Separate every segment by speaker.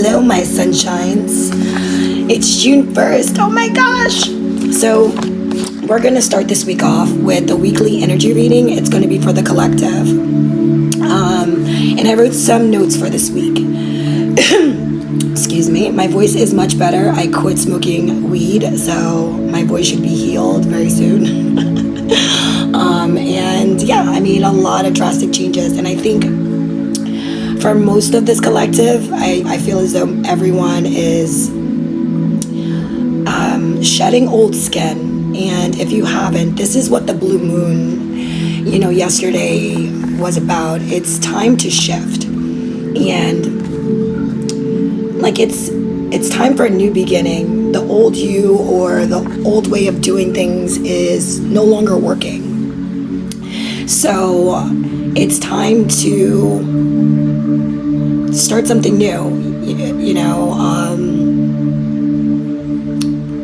Speaker 1: Hello, my sunshines. It's June 1st. Oh my gosh. So, we're going to start this week off with the weekly energy reading. It's going to be for the collective. And I wrote some notes for this week. Excuse me. My voice is much better. I quit smoking weed, so my voice should be healed very soon. And yeah, I made a lot of drastic changes. And I think for most of this collective, I feel as though everyone is shedding old skin. And if you haven't, this is what the blue moon, yesterday was about. It's time to shift. And like it's time for a new beginning. The old you or the old way of doing things is no longer working. So it's time to start something new,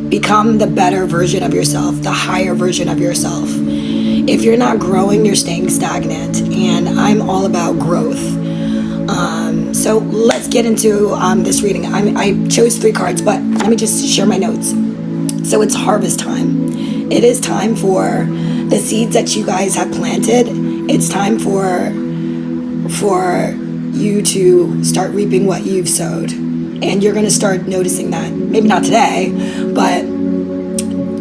Speaker 1: become the better version of yourself, the higher version of yourself. If you're not growing, you're staying stagnant, and I'm all about growth. So let's get into this reading. I chose 3 cards, but let me just share my notes. So it's harvest time. It is time for the seeds that you guys have planted. It's time for you to start reaping what you've sowed. And you're going to start noticing that. Maybe not today, but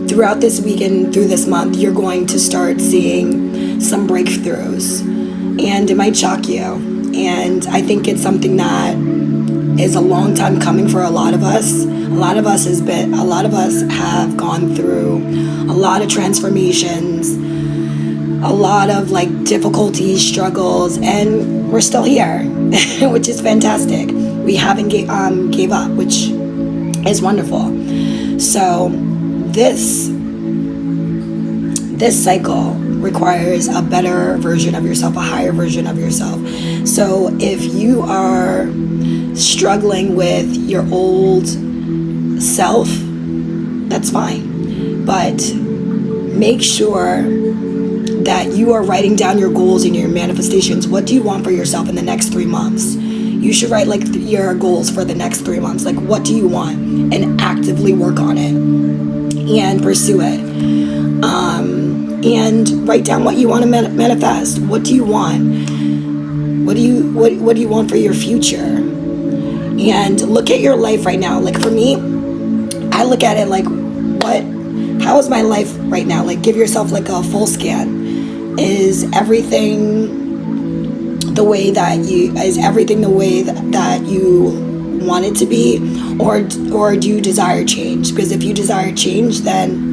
Speaker 1: throughout this week and through this month, you're going to start seeing some breakthroughs. And it might shock you. And I think it's something that is a long time coming for a lot of us. A lot of us have gone through a lot of transformations, a lot of difficulties, struggles, and we're still here, which is fantastic. We haven't gave up, which is wonderful. So this cycle requires a better version of yourself, a higher version of yourself. So if you are struggling with your old self, that's fine. But make sure that you are writing down your goals and your manifestations. What do you want for yourself in the next 3 months? You should write your goals for the next 3 months. What do you want? And actively work on it and pursue it. And write down what you want to manifest. What do you want? What do you want for your future? And look at your life right now. For me, I look at it how is my life right now? Give yourself a full scan. Is everything the way that you want it to be, or do you desire change? Because if you desire change, then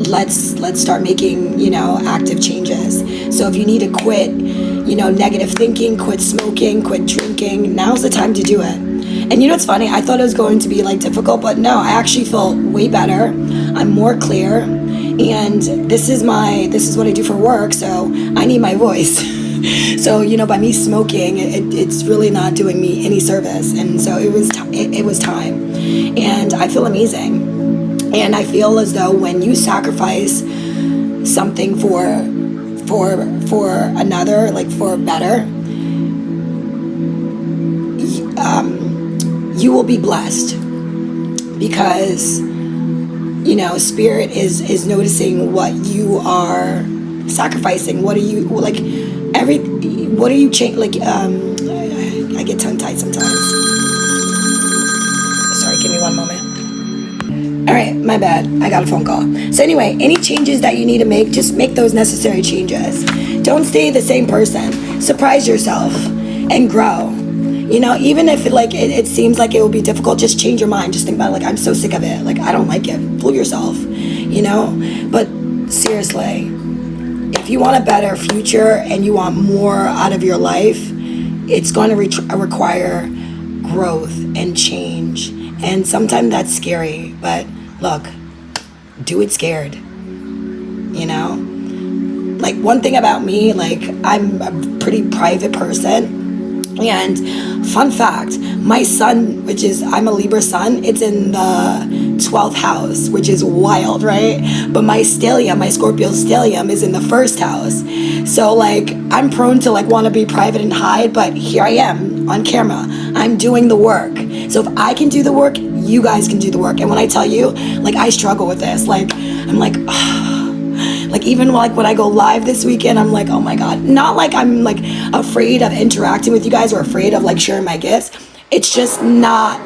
Speaker 1: let's start making active changes. So if you need to quit negative thinking, quit smoking, quit drinking, now's the time to do it. And it's funny, I thought it was going to be difficult, but no, I actually feel way better. I'm more clear, and this is what I do for work, so I need my voice. So by me smoking, it's really not doing me any service, and so it was time, and I feel amazing. And I feel as though when you sacrifice something for another, for better, you will be blessed, because spirit is noticing what you are sacrificing. What are you change? I get tongue tied sometimes. Sorry, give me one moment. All right, my bad. I got a phone call. So anyway, any changes that you need to make, just make those necessary changes. Don't stay the same person. Surprise yourself and grow. Even if it seems like it will be difficult, just change your mind. Just think about it, I'm so sick of it. I don't like it. Fool yourself, But seriously, if you want a better future and you want more out of your life, it's going to require growth and change. And sometimes that's scary, but look, do it scared. One thing about me, I'm a pretty private person. And fun fact, my sun, I'm a Libra sun, it's in the 12th house, which is wild, right? But my stellium, my Scorpio stellium, is in the 1st house. So like, I'm prone to like want to be private and hide, but here I am on camera. I'm doing the work. So if I can do the work, you guys can do the work. And when I tell you, like, I struggle with this. Like, I'm like, like, even like when I go live this weekend, I'm like, oh my God. Not like I'm like afraid of interacting with you guys or afraid of like sharing my gifts. It's just not,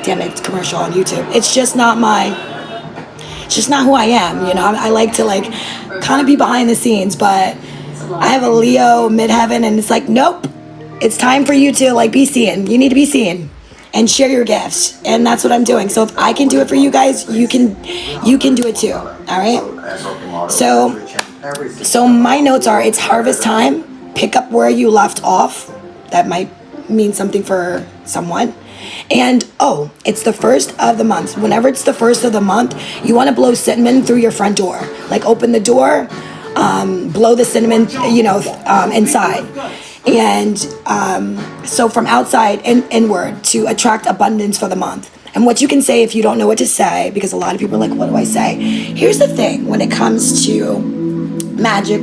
Speaker 1: damn it, it's commercial on YouTube. It's just not who I am, you know? I like to like kind of be behind the scenes, but I have a Leo midheaven, and it's like, nope, it's time for you to like be seen. You need to be seen and share your gifts, and that's what I'm doing. So if I can do it for you guys, you can do it too. All right. So my notes are: it's harvest time. Pick up where you left off. That might mean something for someone. And it's the 1st of the month. Whenever it's the 1st of the month, you want to blow cinnamon through your front door. Like, open the door, blow the cinnamon, inside. And so from outside and inward, to attract abundance for the month. And what you can say if you don't know what to say, because a lot of people are like, what do I say? Here's the thing: when it comes to magic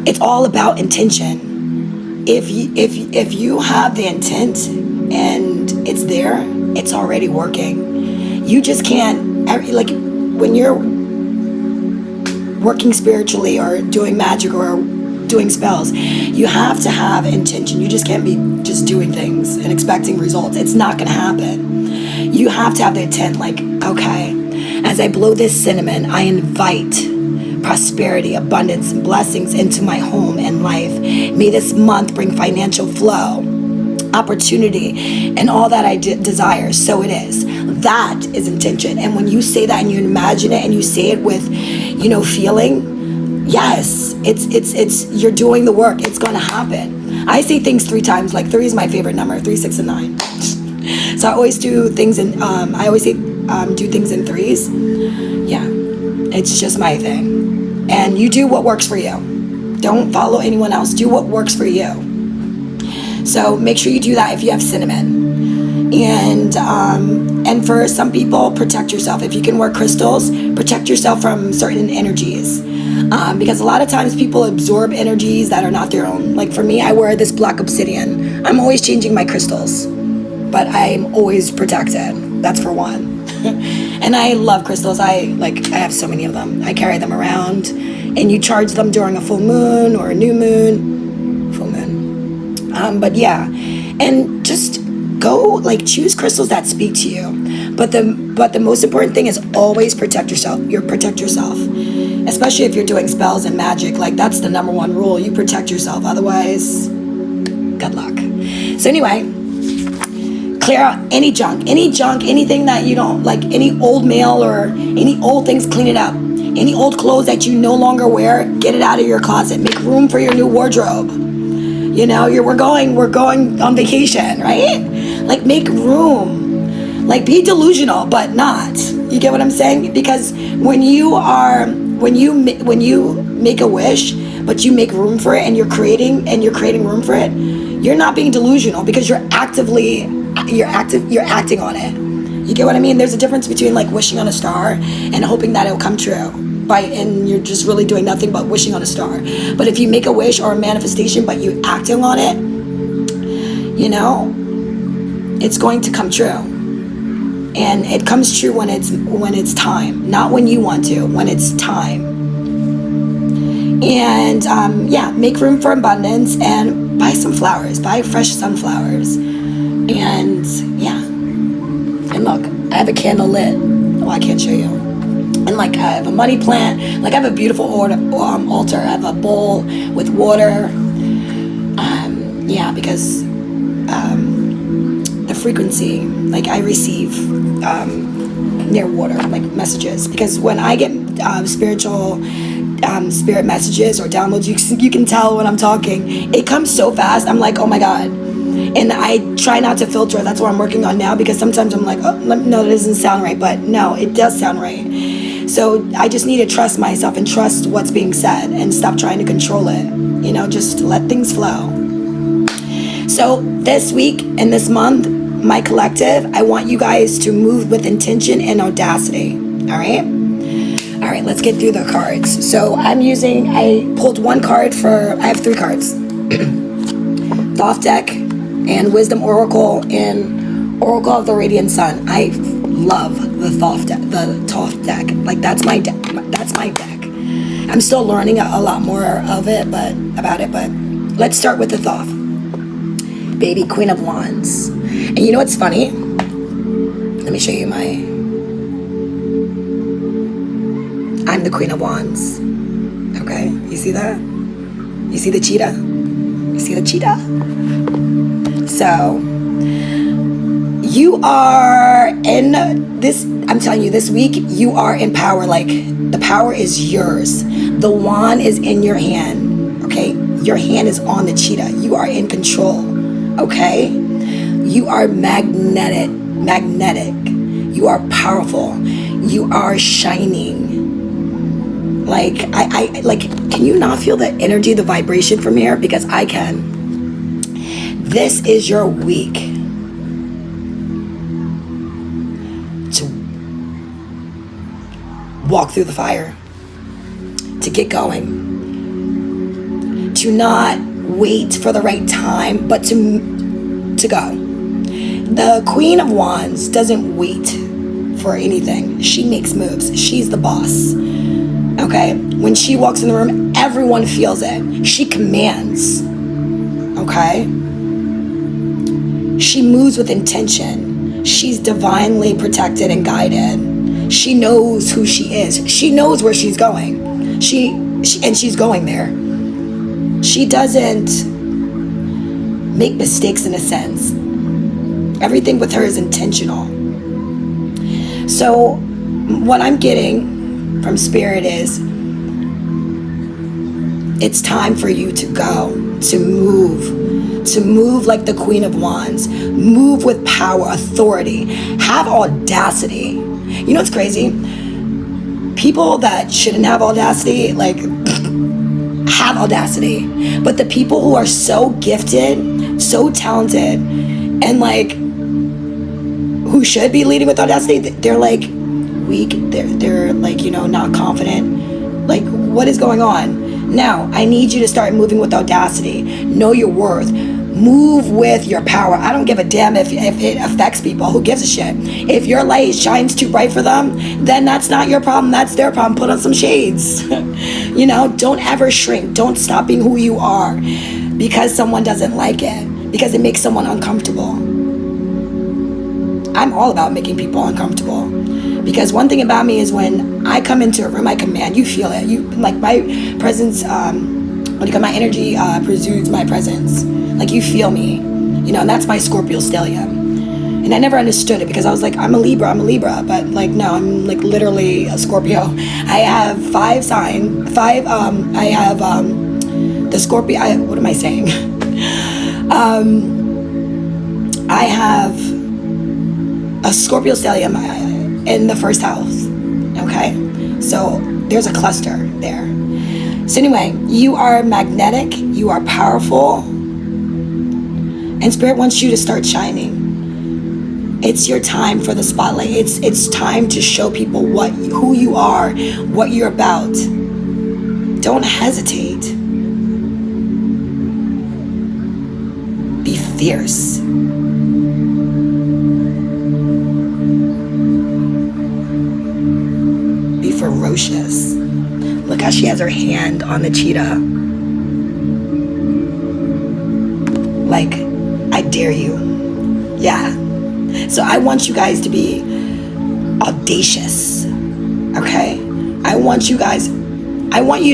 Speaker 1: it's all about intention. If you have the intent and it's there, it's already working. You just can't, like, when you're working spiritually or doing magic or doing spells, you have to have intention. You just can't be just doing things and expecting results. It's not gonna happen. You have to have the intent, like, okay, as I blow this cinnamon, I invite prosperity, abundance, and blessings into my home and life. May this month bring financial flow, opportunity, and all that I desire. So it is. That is intention. And when you say that and you imagine it and you say it with, feeling, yes, it's you're doing the work. It's going to happen. I say things 3 times. Like, 3 is my favorite number: 3, 6, and 9. So I always do things in. I always say do things in 3s. Yeah, it's just my thing. And you do what works for you. Don't follow anyone else. Do what works for you. So make sure you do that if you have cinnamon. And for some people, protect yourself. If you can wear crystals, protect yourself from certain energies. Because a lot of times people absorb energies that are not their own. Like, for me, I wear this black obsidian. I'm always changing my crystals, but I'm always protected. That's for one. And I love crystals. I have so many of them. I carry them around, and you charge them during a full moon or a new moon, full moon. But yeah, and just go, like, choose crystals that speak to you. But the most important thing is always protect yourself. Protect yourself, especially if you're doing spells and magic. Like, that's the number 1 rule. You protect yourself. Otherwise, good luck. So anyway, clear out any junk, anything that you don't like, any old mail or any old things, clean it up. Any old clothes that you no longer wear, get it out of your closet. Make room for your new wardrobe. We're going on vacation, right? Like, make room. Like, be delusional, but not. You get what I'm saying? Because when you make a wish, but you make room for it, and you're creating room for it, you're not being delusional, because you're acting on it. You get what I mean? There's a difference between like wishing on a star and hoping that it'll come true, and you're just really doing nothing but wishing on a star. But if you make a wish or a manifestation, but you acting on it, it's going to come true. And it comes true when it's time, not when you want to, when it's time. And make room for abundance, and buy some flowers, buy fresh sunflowers. And and look, I have a candle lit. Oh, I can't show you. And like, I have a money plant. Like, I have a beautiful altar. I have a bowl with water. Because the frequency, like, I receive near water, like, messages. Because when I get spiritual spirit messages or downloads, you can tell when I'm talking. It comes so fast. I'm like, oh my God. And I try not to filter. That's what I'm working on now, because sometimes I'm like, oh, no, that doesn't sound right. But no, it does sound right. So I just need to trust myself and trust what's being said and stop trying to control it. Just let things flow. So this week and this month, my collective, I want you guys to move with intention and audacity. All right? All right, let's get through the cards. So I pulled one card I have 3 cards. Thoth deck and Wisdom Oracle and Oracle of the Radiant Sun. I love the Thoth deck. Like that's my deck. I'm still learning a lot more of it, about it, but let's start with the Thoth. Baby Queen of Wands. And you know what's funny? Let me show you I'm the Queen of Wands. Okay, you see that? You see the cheetah? You see the cheetah? So, you are in this, I'm telling you, this week, you are in power. Like, the power is yours. The wand is in your hand, okay? Your hand is on the cheetah. You are in control, okay? You are magnetic. You are powerful. You are shining. Like, I can you not feel the energy, the vibration from here? Because I can. This is your week to walk through the fire, to get going, to not wait for the right time, but to go. The Queen of Wands doesn't wait for anything. She makes moves. She's the boss. Okay? When she walks in the room, everyone feels it. She commands. Okay? She moves with intention. She's divinely protected and guided. She knows who she is. She knows where she's going. And she's going there. She doesn't make mistakes in a sense. Everything with her is intentional. So what I'm getting from Spirit is it's time for you to go, to move like the Queen of Wands, move with power, authority, have audacity. You know what's crazy? People that shouldn't have audacity, like, have audacity. But the people who are so gifted, so talented, and like, who should be leading with audacity, they're like weak, they're like, not confident. Like, what is going on? Now, I need you to start moving with audacity. Know your worth. Move with your power. I don't give a damn if it affects people. Who gives a shit? If your light shines too bright for them, then that's not your problem. That's their problem. Put on some shades. Don't ever shrink. Don't stop being who you are because someone doesn't like it, because it makes someone uncomfortable. I'm all about making people uncomfortable. Because one thing about me is when I come into a room, I command. You feel it. You like my presence. My energy presumes my presence. Like, you feel me, and that's my Scorpio stellium. And I never understood it because I was like, I'm a Libra, but like, no, I'm like literally a Scorpio. I have 5 signs. I have the Scorpio. What am I saying? I have a Scorpio stellium in the first house. Okay, so there's a cluster there. So anyway, you are magnetic, you are powerful, and Spirit wants you to start shining. It's your time for the spotlight. It's time to show people who you are, what you're about. Don't hesitate. Be fierce. Be ferocious. Look how she has her hand on the cheetah. Like, I dare you. Yeah. So I want you guys to be audacious. Okay? I want you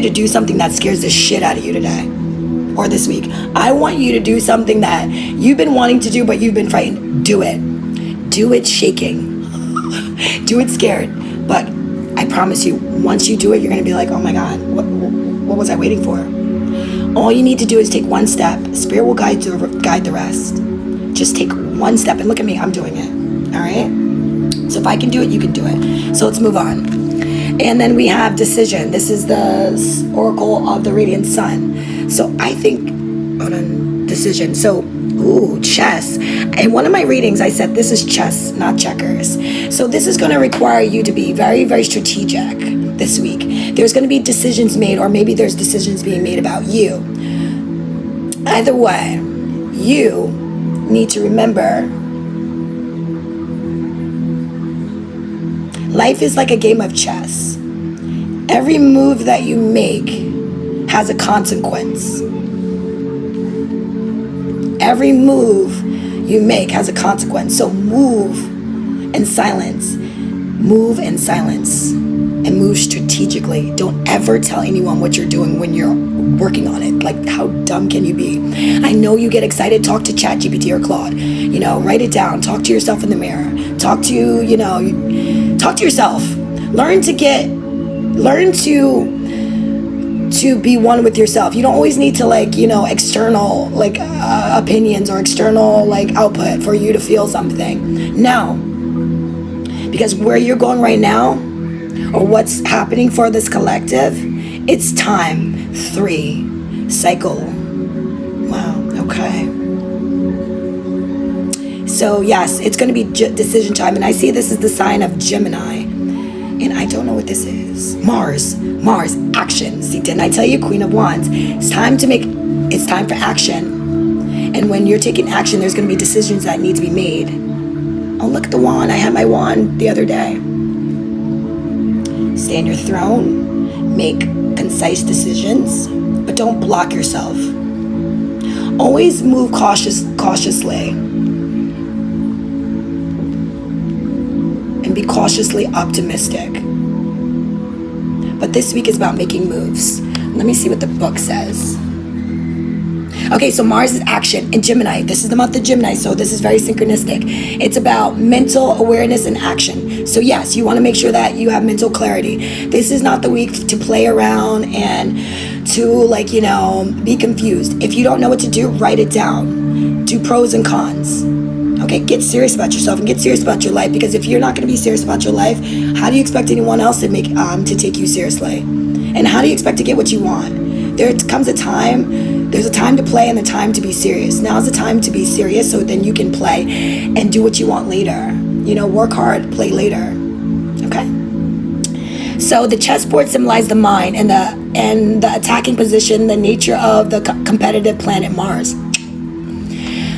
Speaker 1: to do something that scares the shit out of you today. Or this week. I want you to do something that you've been wanting to do, but you've been frightened. Do it. Do it shaking. Do it scared. But I promise you, once you do it, you're going to be like, oh my God, what was I waiting for? All you need to do is take one step. Spirit will guide the rest. Just take one step. And look at me, I'm doing it. All right? So if I can do it, you can do it. So let's move on. And then we have decision. This is the Oracle of the Radiant Sun. So I think, decision. So Ooh, chess. In one of my readings, I said this is chess, not checkers. So this is going to require you to be very, very strategic this week. There's going to be decisions made, or maybe there's decisions being made about you. Either way, you need to remember, life is like a game of chess. Every move that you make has a consequence. Every move you make has a consequence. So move in silence. Move in silence. And move strategically. Don't ever tell anyone what you're doing when you're working on it. Like, how dumb can you be? I know you get excited. Talk to ChatGPT or Claude. Write it down. Talk to yourself in the mirror. Talk to, talk to yourself. Learn to be one with yourself. You don't always need to external opinions or external output for you to feel something. No. Because where you're going right now, or what's happening for this collective, it's time. 3 cycle. Wow. Okay. So yes, it's going to be decision time, and I see this is the sign of Gemini, and I don't know what this is. Mars, action. See, didn't I tell you, Queen of Wands? It's time for action. And when you're taking action, there's going to be decisions that need to be made. Oh, look at the wand. I had my wand the other day. Stay on your throne, make concise decisions, but don't block yourself. Always move cautiously, and be cautiously optimistic. But this week is about making moves. Let me see what the book says. Okay, so Mars is action in Gemini. This is the month of Gemini, so this is very synchronistic. It's about mental awareness and action. So yes, you want to make sure that you have mental clarity. This is not the week to play around and to be confused. If you don't know what to do, write it down. Do pros and cons. Okay, get serious about yourself and get serious about your life, because if you're not going to be serious about your life, how do you expect anyone else to take you seriously? And how do you expect to get what you want? There's a time to play and a time to be serious. Now's the time to be serious, so then you can play and do what you want later. Work hard, play later. Okay? So the chessboard symbolizes the mind and the attacking position, the nature of the competitive planet Mars.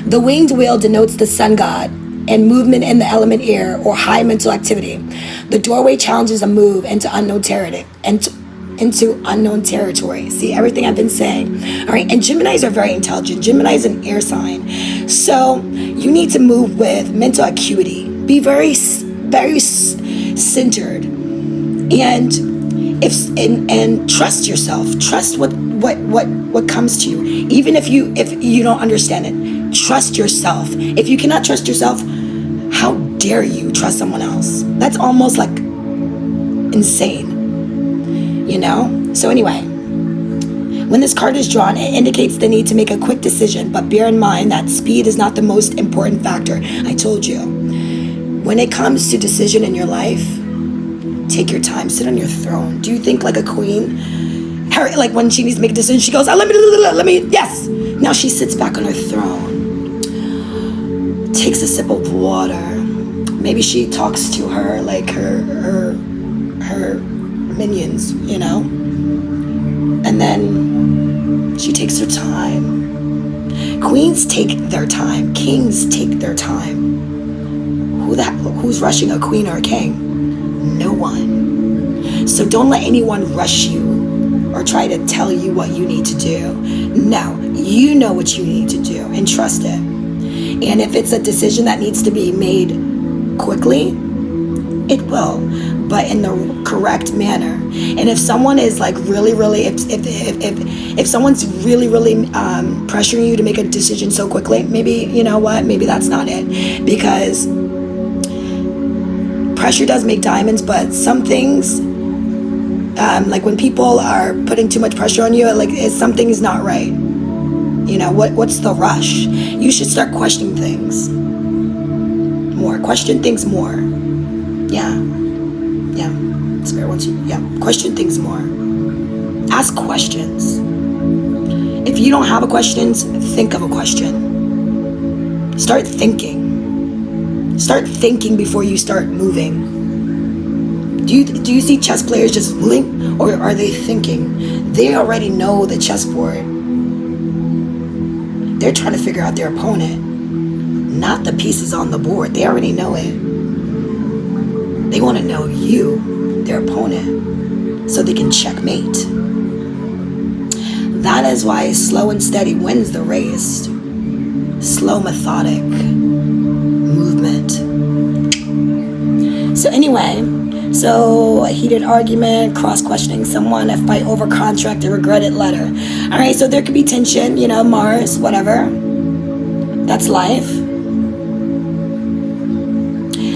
Speaker 1: The winged wheel denotes the sun god and movement in the element air, or high mental activity. The doorway challenges a move into unknown territory. See, everything I've been saying. All right, and Geminis are very intelligent. Gemini is an air sign. So you need to move with mental acuity. Be very, very centered. And trust yourself. Trust what comes to you. Even if you don't understand it. Trust yourself. If you cannot trust yourself, how dare you trust someone else? That's almost like insane. So anyway, when this card is drawn, it indicates the need to make a quick decision, but bear in mind that speed is not the most important factor. I told you, when it comes to decision in your life, take your time, sit on your throne. Do you think like a queen? Like when she needs to make a decision, she goes, let me, yes. Now she sits back on her throne, takes a sip of water. Maybe she talks to her minions, and then she takes her time. Queens take their time. Kings take their time. Who's rushing a queen or a king? No one. So don't let anyone rush you or try to tell you what you need to do. No, you know what you need to do, and trust it. And if it's a decision that needs to be made quickly, it will, but in the correct manner. And if someone is really, if someone's really, pressuring you to make a decision so quickly, maybe, maybe that's not it. Because pressure does make diamonds, but some things, when people are putting too much pressure on you, something is not right. What's the rush? You should start questioning things more. Question things more. Yeah. Spirit wants you. Yeah. Question things more. Ask questions. If you don't have a question, think of a question. Start thinking. Start thinking before you start moving. Do you see chess players just blink, or are they thinking? They already know the chessboard. They're trying to figure out their opponent, not the pieces on the board. They already know it. They want to know you, their opponent, so they can checkmate. That is why slow and steady wins the race. Slow, methodic movement. So anyway, a heated argument, cross-questioning someone, a fight over contract, a regretted letter. All right, so there could be tension, Mars, whatever. That's life.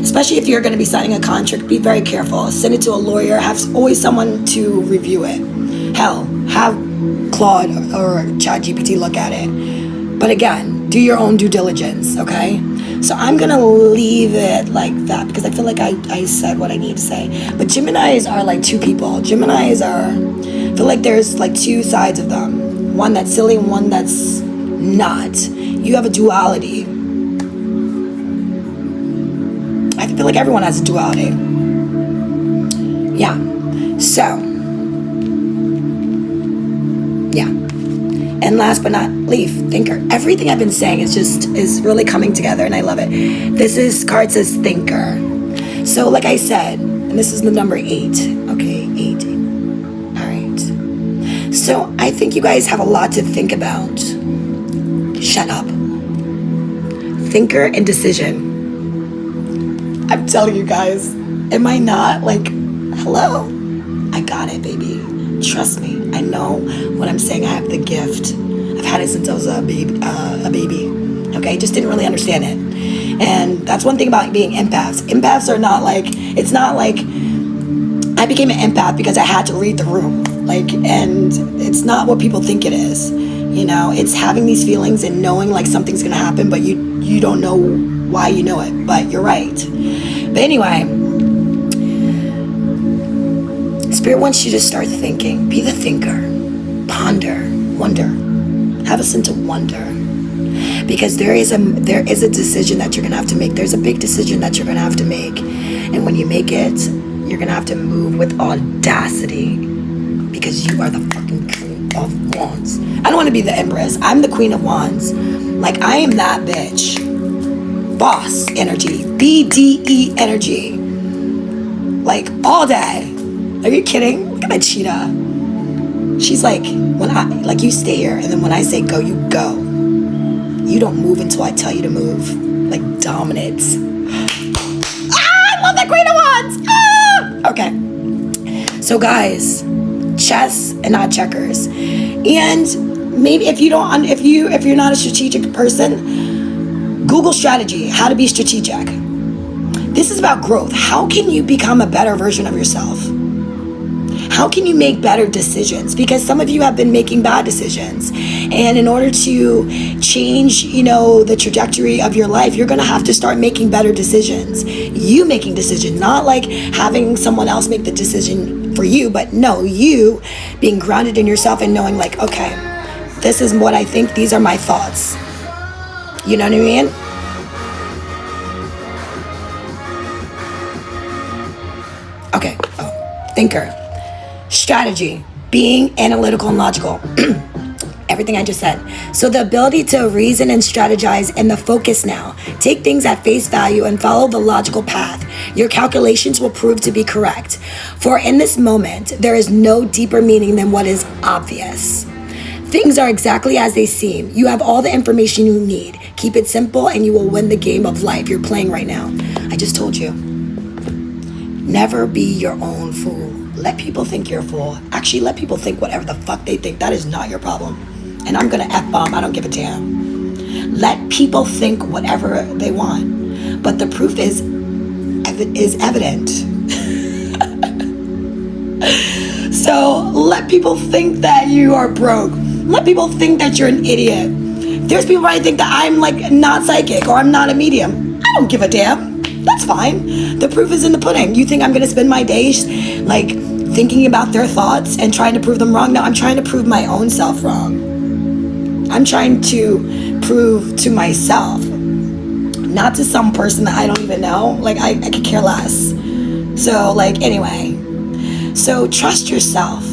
Speaker 1: Especially if you're going to be signing a contract, be very careful. Send it to a lawyer. Have always someone to review it. Hell, have Claude or ChatGPT look at it. But again, do your own due diligence, okay? So I'm going to leave it like that because I feel like I said what I need to say. But Geminis are like two people. Geminis I feel like there's like two sides of them. One that's silly and one that's not. You have a duality. I feel like everyone has a duality. Yeah. So, yeah. And last but not least, thinker. Everything I've been saying is really coming together, and I love it. This card says thinker. So, like I said, and this is the number 8. Okay, 8. All right. So, I think you guys have a lot to think about. Shut up. Thinker and decision. I'm telling you guys, am I not like, hello? I got it, baby. Trust me. I know what I'm saying. I have the gift. I've had it since I was a baby. Okay, just didn't really understand it. And that's one thing about being empaths. Empaths are not like, it's not like I became an empath because I had to read the room. And it's not what people think it is. It's having these feelings and knowing like something's gonna happen, but you don't know why you know it. But you're right. But anyway, Spirit wants you to start thinking. Be the thinker. Ponder. Wonder. Have a sense of wonder. Because there is a decision that you're going to have to make. There's a big decision that you're going to have to make. And when you make it, you're going to have to move with audacity. Because you are the fucking Queen of Wands. I don't want to be the Empress. I'm the Queen of Wands. I am that bitch. Boss energy. BDE energy. All day. Are you kidding? Look at that cheetah. She's like, you stay here, and then when I say go, you go. You don't move until I tell you to move. Dominant. I love that Queen of Wands. Okay. So guys, chess and not checkers. And maybe if you're not a strategic person, Google strategy, how to be strategic. This is about growth. How can you become a better version of yourself? How can you make better decisions? Because some of you have been making bad decisions. And in order to change, the trajectory of your life, you're going to have to start making better decisions. You making decisions, not having someone else make the decision for you, but no, you being grounded in yourself and knowing okay, this is what I think. These are my thoughts. You know what I mean? Okay. Thinker. Strategy, being analytical and logical. Everything I just said. So the ability to reason and strategize and the focus now. Take things at face value and follow the logical path. Your calculations will prove to be correct. For in this moment, there is no deeper meaning than what is obvious. Things are exactly as they seem. You have all the information you need. Keep it simple and you will win the game of life you're playing right now. I just told you. Never be your own fool. Let people think you're a fool. Actually, let people think whatever the fuck they think. That is not your problem. And I'm going to F-bomb. I don't give a damn. Let people think whatever they want. But the proof is evident. So let people think that you are broke. Let people think that you're an idiot. There's people who think that I'm not psychic or I'm not a medium. I don't give a damn. That's fine. The proof is in the pudding. You think I'm going to spend my days thinking about their thoughts and trying to prove them wrong? No, I'm trying to prove my own self wrong. I'm trying to prove to myself not to some person that I don't even know. Like, I could care less. So, like, anyway. So, trust yourself.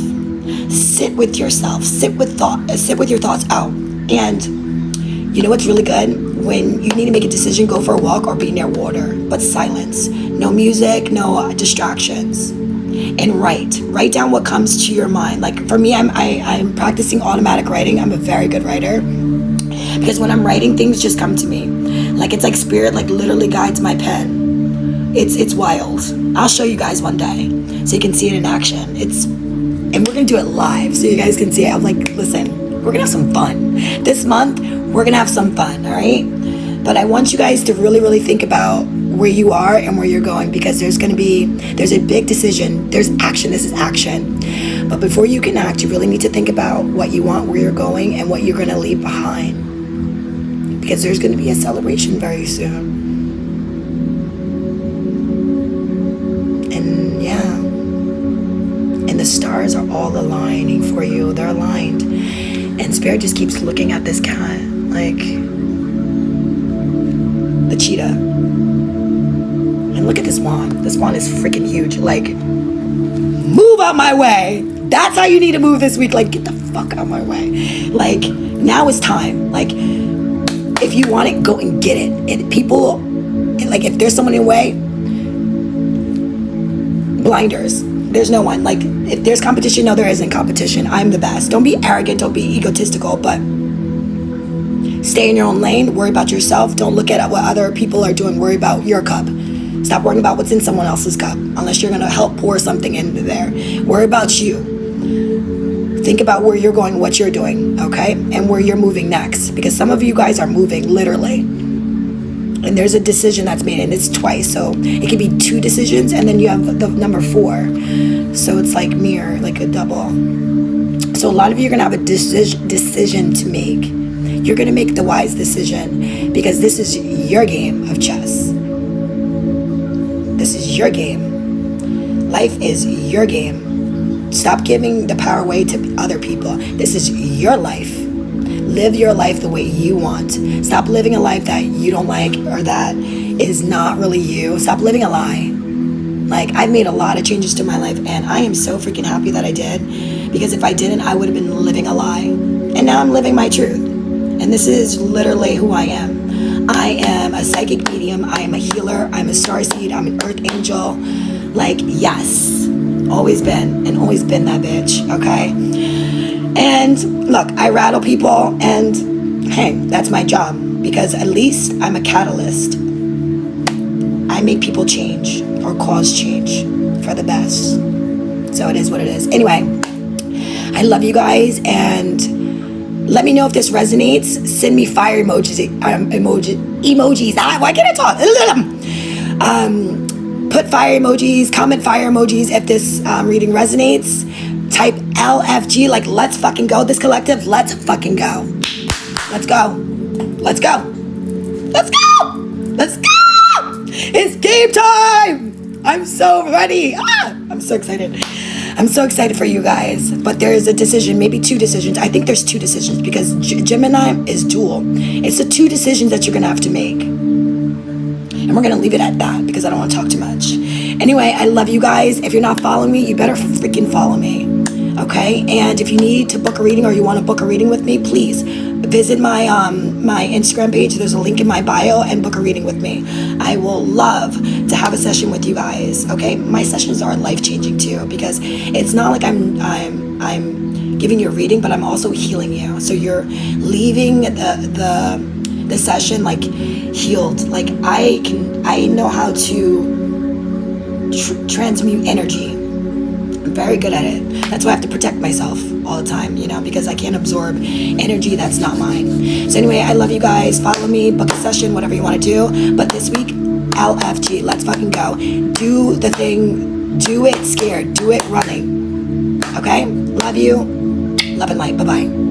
Speaker 1: Sit with yourself. Sit with your thoughts out. And you know what's really good? When you need to make a decision, go for a walk or be near water. But silence. No music, no distractions. And write down what comes to your mind. Like, for me, I'm practicing automatic writing. I'm a very good writer, because when I'm writing, things just come to me. Like, it's like spirit, like, literally guides my pen. It's wild. I'll show you guys one day so you can see it in action. And we're gonna do it live so you guys can see it. I'm like, listen, we're gonna have some fun this month. We're gonna have some fun, all right? But I want you guys to really, really think about where you are and where you're going, because there's a big decision. There's action. This is action. But before you can act, you really need to think about what you want, where you're going, and what you're going to leave behind. Because there's going to be a celebration very soon. And yeah. And the stars are all aligning for you. They're aligned. And Spirit just keeps looking at this cat, like the cheetah. And look at this wand. This wand is freaking huge. Like, move out my way. That's how you need to move this week. Like, get the fuck out my way. Like, now is time. Like, if you want it, go and get it. And people, like, if there's someone in the way, blinders. There's no one. Like, if there's competition, no, there isn't competition. I'm the best. Don't be arrogant. Don't be egotistical. But stay in your own lane. Worry about yourself. Don't look at what other people are doing. Worry about your cup. Stop worrying about what's in someone else's cup, unless you're going to help pour something into there. Worry about you. Think about where you're going, what you're doing, okay? And where you're moving next. Because some of you guys are moving, literally. And there's a decision that's made, and it's twice. So it could be 2 decisions, and then you have the number 4. So it's like mirror, like a double. So a lot of you are going to have a decision to make. You're going to make the wise decision, because this is your game of chess. This is your game. Life is your game. Stop giving the power away to other people. This is your life. Live your life the way you want. Stop living a life that you don't like or that is not really you. Stop living a lie. Like, I've made a lot of changes to my life, and I am so freaking happy that I did, because if I didn't, I would have been living a lie. And now I'm living my truth. And this is literally who I am. I am a psychic medium. I am a healer. I'm a starseed. I'm an earth angel. Like, yes. Always been, and always been that bitch, okay? And look, I rattle people, and hey, that's my job, because at least I'm a catalyst. I make people change or cause change for the best. So it is what it is. Anyway, I love you guys, and let me know if this resonates. Send me fire emojis. Emojis. Why can't I talk? Put fire emojis. Comment fire emojis if this reading resonates. Type LFG, like let's fucking go. This collective, let's fucking go. Let's go. Let's go. Let's go. Let's go. It's game time. I'm so ready. I'm so excited. I'm so excited for you guys. But there is a decision, maybe 2 decisions. I think there's 2 decisions, because Gemini is dual. It's the 2 decisions that you're going to have to make. And we're going to leave it at that, because I don't want to talk too much. Anyway, I love you guys. If you're not following me, you better freaking follow me. Okay? And if you need to book a reading, or you want to book a reading with me, please visit my my Instagram page. There's a link in my bio, and book a reading with me. I will love to have a session with you guys. Okay? My sessions are life-changing too, because it's not like I'm giving you a reading, but I'm also healing you. So you're leaving the session like healed. Like, I know how to transmute energy. I'm very good at it. That's why I have to protect myself all the time, because I can't absorb energy that's not mine. So anyway, I love you guys. Follow me, book a session, whatever you want to do. But this week, LFG, let's fucking go. Do the thing. Do it scared. Do it running. Okay? Love you. Love and light. Bye-bye.